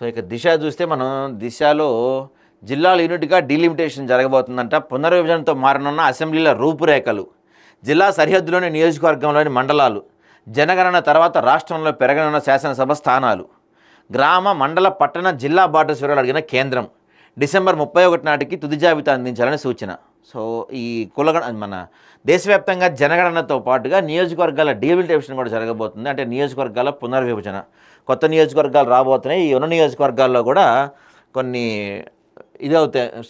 So ఇక దిశ చూస్తే మనం దిశలో జిల్లాల యూనిట్గా డీలిమిటేషన్ జరగబోతుందంట. పునర్విభజనతో మారనున్న అసెంబ్లీల రూపురేఖలు, జిల్లా సరిహద్దులోని నియోజకవర్గంలోని మండలాలు, జనగణన తర్వాత రాష్ట్రంలో పెరగనున్న శాసనసభ స్థానాలు, గ్రామ మండల పట్టణ జిల్లా బార్డర్స్ వివరాలు అడిగిన కేంద్రం, డిసెంబర్ 31 నాటికి తుది జాబితా అందించాలని సూచన. సో ఈ మన దేశవ్యాప్తంగా జనగణనతో పాటుగా నియోజకవర్గాల డీలిమిటేషన్ కూడా జరగబోతుంది. అంటే నియోజకవర్గాల పునర్విభజన, కొత్త నియోజకవర్గాలు రాబోతున్నాయి. ఈ ఉన్న నియోజకవర్గాల్లో కూడా కొన్ని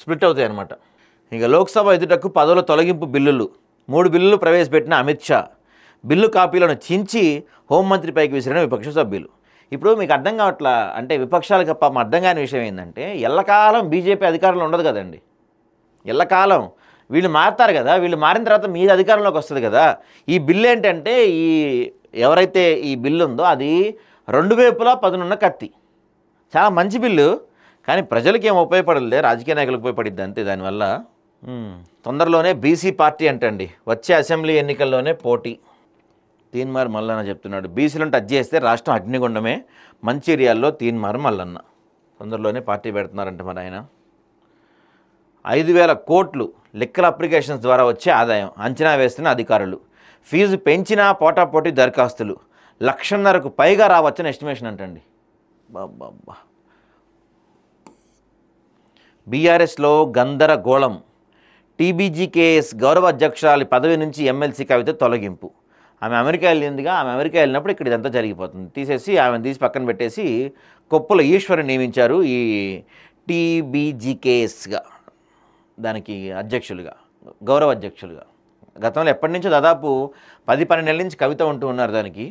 స్ప్లిట్ అవుతాయి అన్నమాట. ఇక లోక్సభ ఎదుటకు పదవుల తొలగింపు బిల్లులు, 3 బిల్లులు ప్రవేశపెట్టిన అమిత్ షా, బిల్లు కాపీలను చించి హోంమంత్రిపైకి విసిరిన విపక్ష సభ్యులు. ఇప్పుడు మీకు అర్థం కావట్లా, అంటే విపక్షాలకు పాపం అర్థం కాని విషయం ఏంటంటే ఎల్లకాలం బీజేపీ అధికారంలో ఉండదు కదండి. ఎల్లకాలం వీళ్ళు మారుతారు కదా, వీళ్ళు మారిన తర్వాత మీది అధికారంలోకి వస్తుంది కదా. ఈ బిల్లు ఏంటంటే ఎవరైతే ఈ బిల్లు ఉందో అది 2 వైపులా పదునున్న కత్తి. చాలా మంచి బిల్లు, కానీ ప్రజలకి ఏం ఉపయోగపడలే, రాజకీయ నాయకులకు ఉపయోగపడిద్ది అంతే. దానివల్ల తొందరలోనే బీసీ పార్టీ అంటండి, వచ్చే అసెంబ్లీ ఎన్నికల్లోనే పోటీ. తీన్మార్ మల్లన్న చెప్తున్నాడు, బీసీలను టచ్ చేస్తే రాష్ట్రం అగ్నిగుండమే, మంచిర్యాల్లో తీన్మార్ మల్లన్న తొందరలోనే పార్టీ పెడుతున్నారంట. మరి ఆయన 5,000 కోట్లు లెక్కల అప్లికేషన్స్ ద్వారా వచ్చే ఆదాయం అంచనా వేస్తున్న అధికారులు, ఫీజు పెంచినా పోటాపోటీ దరఖాస్తులు 1,50,000కు పైగా రావచ్చని ఎస్టిమేషన్ అంటండి. బాబ్బా. బీఆర్ఎస్లో గందరగోళం, టీబీజీకేఎస్ గౌరవ అధ్యక్షురాలి పదవి నుంచి ఎమ్మెల్సీ కవిత తొలగింపు. ఆమె అమెరికా వెళ్ళిందిగా, ఆమె అమెరికా వెళ్ళినప్పుడు ఇక్కడ ఇదంతా జరిగిపోతుంది. తీసేసి ఆమెను తీసి పక్కన పెట్టేసి కొప్పుల ఈశ్వరిని నియమించారు ఈ టీబీజీకేఎస్గా, దానికి అధ్యక్షులుగా, గౌరవ అధ్యక్షులుగా. గతంలో ఎప్పటి నుంచో దాదాపు 10-12 నెలల నుంచి కవిత ఉంటూ ఉన్నారు దానికి.